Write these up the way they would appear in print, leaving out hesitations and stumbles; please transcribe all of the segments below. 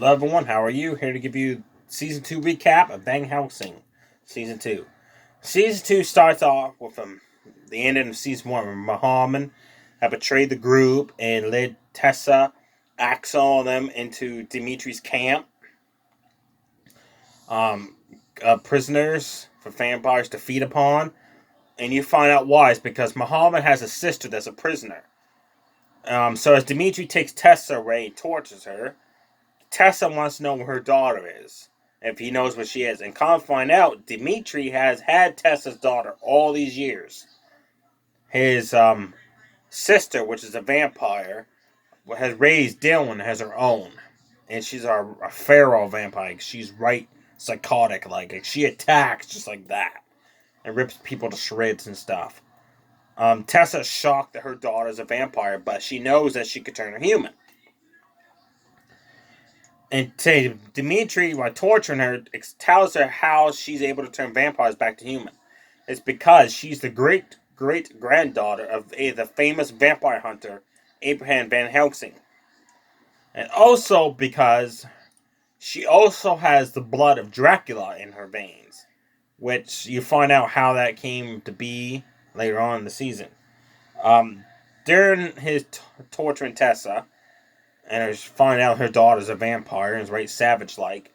Hello everyone, how are you? Here to give you Season 2 recap of Helsing Season 2. Season 2 starts off with the ending of Season 1 where Muhammad had betrayed the group and led Tessa, Axel, and them into Dimitri's camp. Um, Prisoners for vampires to feed upon. And you find out why. It's because Muhammad has a sister that's a prisoner. So as Dimitri takes Tessa away and tortures her, Tessa wants to know where her daughter is, if he knows where she is. And come find out, Dimitri has had Tessa's daughter all these years. His sister, which is a vampire, has raised Dylan as her own. And she's a feral vampire. She's right psychotic. Like she attacks just like that. And rips people to shreds and stuff. Tessa's shocked that her daughter's a vampire, but she knows that she could turn her human. And Dimitri, while torturing her, tells her how she's able to turn vampires back to human. It's because she's the great-granddaughter of the famous vampire hunter, Abraham Van Helsing. And also because she also has the blood of Dracula in her veins, which you find out how that came to be later on in the season. During his torturing Tessa, and is finding out her daughter's a vampire and is right savage-like.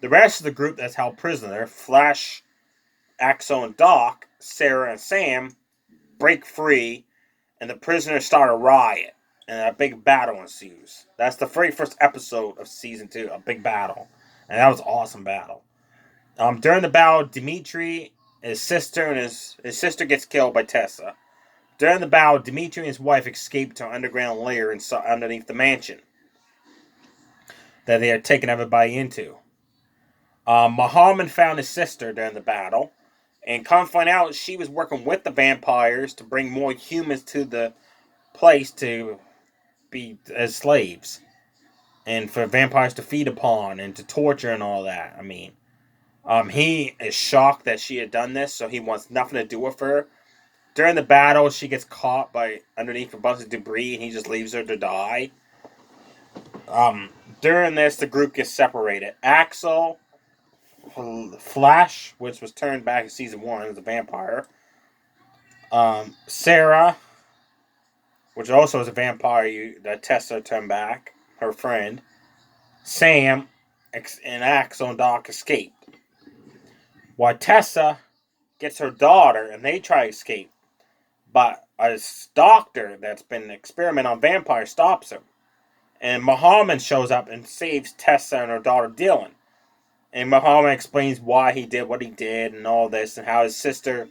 The rest of the group that's held prisoner, Flash, Axel, and Doc, Sarah, and Sam, break free, and the prisoners start a riot, and a big battle ensues. That's the very first episode of Season 2, a big battle. And that was an awesome battle. During the battle, Dimitri, his sister, and his sister gets killed by Tessa. During the battle, Dimitri and his wife escape to an underground lair underneath the mansion that they are taking everybody into. Muhammad found his sister during the battle, and come find out she was working with the vampires to bring more humans to the place to be as slaves, and for vampires to feed upon and to torture and all that. I mean, he is shocked that she had done this, so he wants nothing to do with her. During the battle, she gets caught by underneath a bunch of debris, and he just leaves her to die. During this, the group gets separated. Axel, Flash, which was turned back in Season 1 as a vampire. Sarah, which also is a vampire that Tessa turned back, her friend. Sam, and Axel and Doc escape. While Tessa gets her daughter, and they try to escape. But a doctor that's been experimenting on vampires stops him. And Muhammad shows up and saves Tessa and her daughter Dylan. And Muhammad explains why he did what he did and all this, and how his sister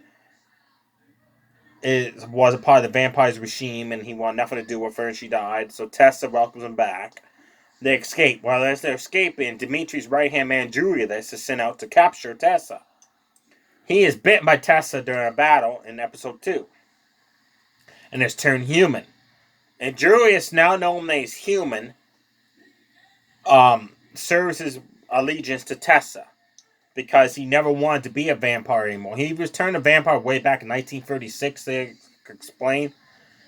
was a part of the vampires regime, and he wanted nothing to do with her, and she died. So Tessa welcomes him back. They escape. While as they're escaping, Dimitri's right-hand man Julius is sent out to capture Tessa. He is bitten by Tessa during a battle in episode 2. And is turned human. And Julius, now known as human, serves his allegiance to Tessa because he never wanted to be a vampire anymore. He was turned a vampire way back in 1936, they explain.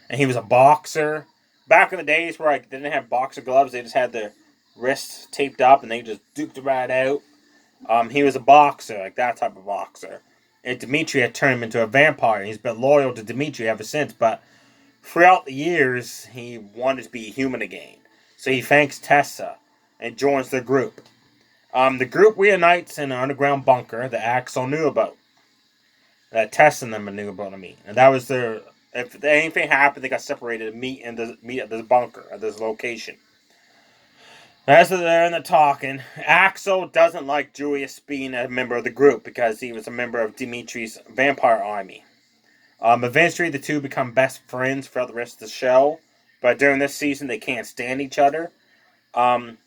And he was a boxer. Back in the days where they didn't have boxer gloves, they just had their wrists taped up and they just duked it right out. He was a boxer, like that type of boxer. And Dimitri had turned him into a vampire. He's been loyal to Dimitri ever since, but throughout the years, he wanted to be human again. So he thanks Tessa and joins the group. The group reunites in an underground bunker that Axel knew about. That Tessa and them knew about, And that was their... If anything happened, they got separated and meet at this bunker, at this location. As they're in the talking, Axel doesn't like Julius being a member of the group because he was a member of Dimitri's vampire army. Eventually, the two become best friends throughout the rest of the show. But during this season, they can't stand each other. And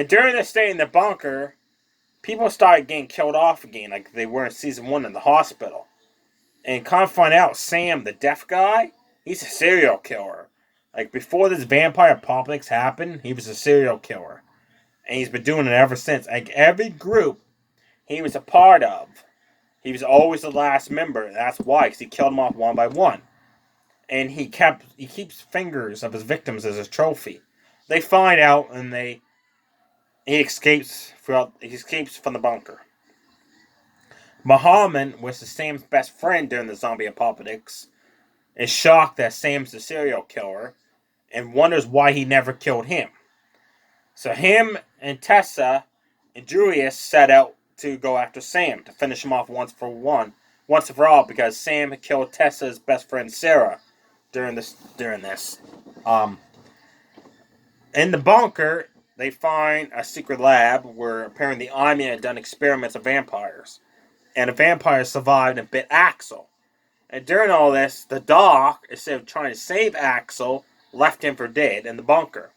during their stay in the bunker, people started getting killed off again, like they were in Season 1 in the hospital. And come find out, Sam, the deaf guy, he's a serial killer. Like, before this vampire apocalypse happened, he was a serial killer. And he's been doing it ever since. Like, every group he was a part of, he was always the last member. And that's why, because he killed them off one by one. And he keeps fingers of his victims as a trophy. They find out, and they He escapes from the bunker. Muhammad, which is Sam's best friend during the zombie apocalypse, is shocked that Sam's the serial killer and wonders why he never killed him. So him and Tessa and Julius set out to go after Sam to finish him off once and for all, because Sam had killed Tessa's best friend Sarah during this. Um, in the bunker, they find a secret lab where apparently the army had done experiments of vampires, and the vampires survived and bit Axel. And during all this, the doc, instead of trying to save Axel, left him for dead in the bunker.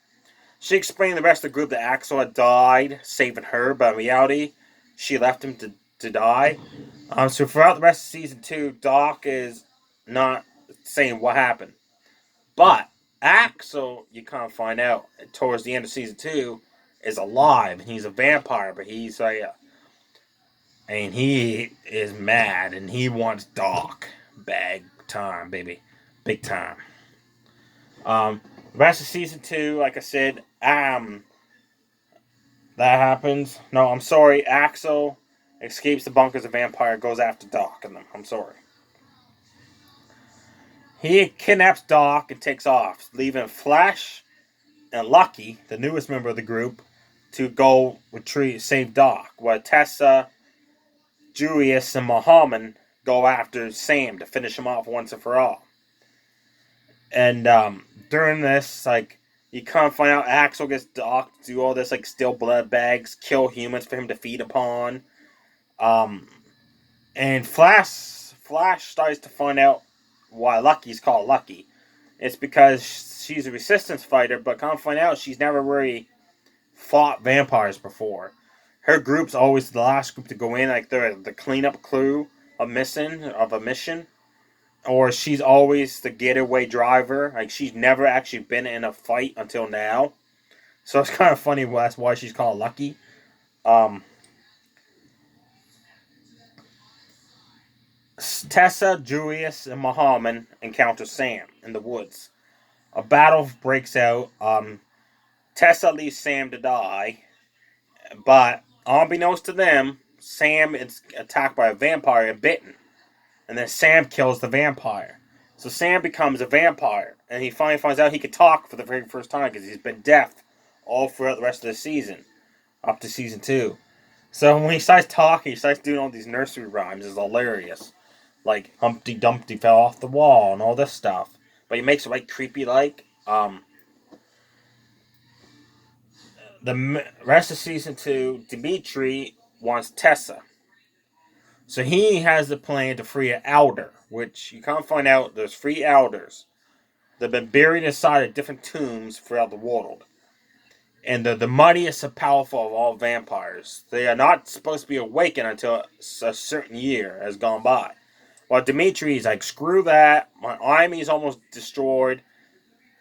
She explained to the rest of the group that Axel had died, saving her, but in reality, she left him to die. So throughout the rest of season 2, Doc is not saying what happened. But Axel, you kind of find out towards the end of season 2, is alive. And he's a vampire, but he's and he is mad, and he wants Doc. Big time, baby. Big time. The rest of season 2, like I said, that happens. No, I'm sorry. Axel escapes the bunker as a vampire, goes after Doc and them. I'm sorry. He kidnaps Doc and takes off, leaving Flash and Lucky, the newest member of the group, to go save Doc, while Tessa, Julius, and Muhammad go after Sam to finish him off once and for all. And during this, you kind of find out Axel gets Doc to do all this, steal blood bags, kill humans for him to feed upon. And Flash starts to find out why Lucky's called Lucky. It's because she's a resistance fighter, but come find out she's never really fought vampires before. Her group's always the last group to go in, like they're the cleanup crew of a mission. Or she's always the getaway driver. Like, she's never actually been in a fight until now. So it's kind of funny that's why she's called Lucky. Tessa, Julius, and Muhammad encounter Sam in the woods. A battle breaks out. Tessa leaves Sam to die. But, unbeknownst to them, Sam is attacked by a vampire and bitten. And then Sam kills the vampire. So Sam becomes a vampire. And he finally finds out he can talk for the very first time because he's been deaf all throughout the rest of the season. Up to season 2. So when he starts talking, he starts doing all these nursery rhymes. It's hilarious. Like Humpty Dumpty fell off the wall and all this stuff. But he makes it creepy like. The rest of season 2, Dimitri wants Tessa. So he has the plan to free an elder, which you can't find out there's 3 elders. They've been buried inside of different tombs throughout the world. And they're the mightiest and powerful of all vampires. They are not supposed to be awakened until a certain year has gone by. While Dimitri's like, screw that, my army is almost destroyed.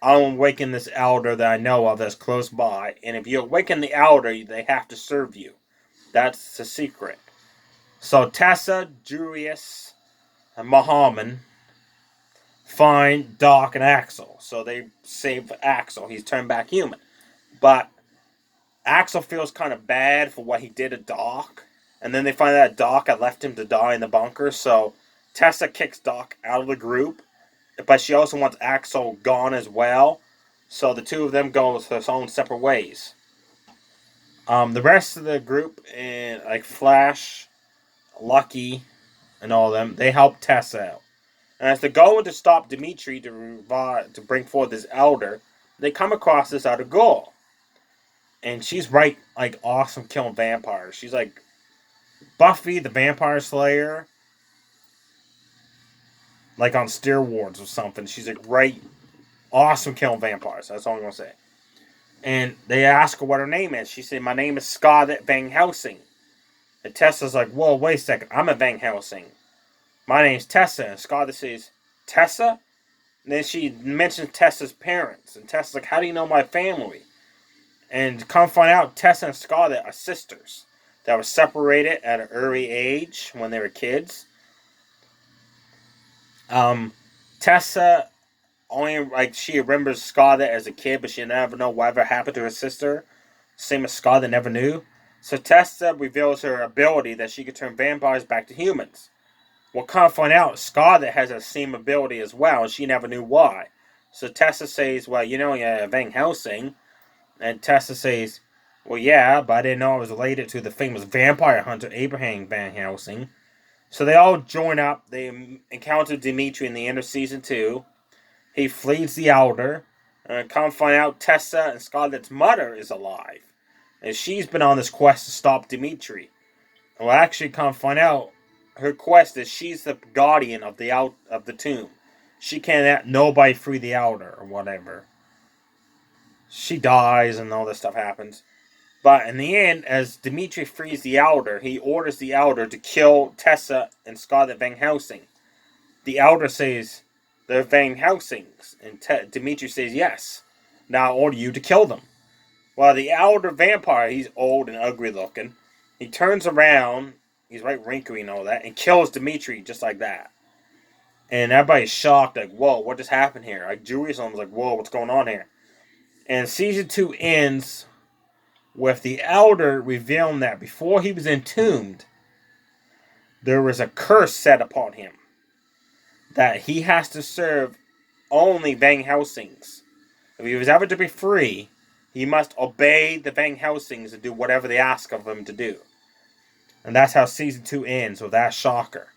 I'll awaken this elder that I know of that's close by. And if you awaken the elder, they have to serve you. That's the secret. So Tessa, Julius, and Muhammad find Doc and Axel. So they save Axel. He's turned back human. But Axel feels kind of bad for what he did to Doc. And then they find out Doc had left him to die in the bunker. So Tessa kicks Doc out of the group. But she also wants Axel gone as well. So the two of them go their own separate ways. The rest of the group, Flash, Lucky, and all of them, they help Tessa out. And as they're going to stop Dimitri to bring forth this elder, they come across this other girl. And she's awesome killing vampires. She's like Buffy the Vampire Slayer, on steroids or something. She's awesome killing vampires. That's all I'm going to say. And they ask her what her name is. She said, my name is Scarlett Van Helsing. And Tessa's like, whoa, wait a second. I'm a Van Helsing. My name's Tessa. And Scarlett says, Tessa? And then she mentions Tessa's parents. And Tessa's like, how do you know my family? And come find out, Tessa and Scarlett are sisters that were separated at an early age when they were kids. Tessa only she remembers Scarlett as a kid, but she never know whatever happened to her sister. Same as Scarlet never knew. So Tessa reveals her ability that she can turn vampires back to humans. We'll come find out Scarlet has the same ability as well, and she never knew why. So Tessa says, well, yeah, Van Helsing. And Tessa says, well, yeah, but I didn't know it was related to the famous vampire hunter Abraham Van Helsing. So they all join up. They encounter Dimitri in the end of season 2. He flees the Elder. And come find out Tessa and Scarlet's mother is alive. And she's been on this quest to stop Dimitri. Well, actually, come find out her quest is she's the guardian of the tomb. She can't let nobody free the Elder or whatever. She dies and all this stuff happens. But in the end, as Dimitri frees the Elder, he orders the Elder to kill Tessa and Scarlet Van Helsing. The Elder says, they're Van Helsings. And Dimitri says, yes. Now I order you to kill them. Well, the Elder vampire, he's old and ugly looking. He turns around, he's right wrinkly and all that, and kills Dimitri just like that. And everybody's shocked, like, whoa, what just happened here? Like, Jerusalem's like, whoa, what's going on here? And season 2 ends with the Elder revealing that before he was entombed, there was a curse set upon him. That he has to serve only Van Helsings. If he was ever to be free, he must obey the Van Helsings and do whatever they ask of him to do. And that's how season 2 ends with that shocker.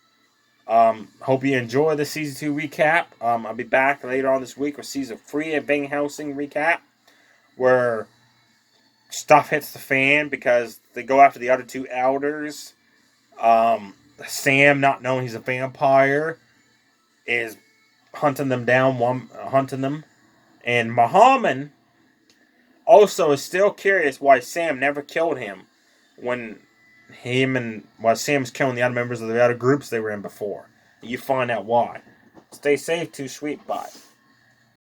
Hope you enjoy the season 2 recap. I'll be back later on this week with season 3 of Van Helsing recap, where stuff hits the fan because they go after the other 2 elders. Sam, not knowing he's a vampire, is hunting them down, and Muhammad also is still curious why Sam never killed him when Sam's killing the other members of the other groups they were in before. You find out why. Stay safe, too sweet, bye.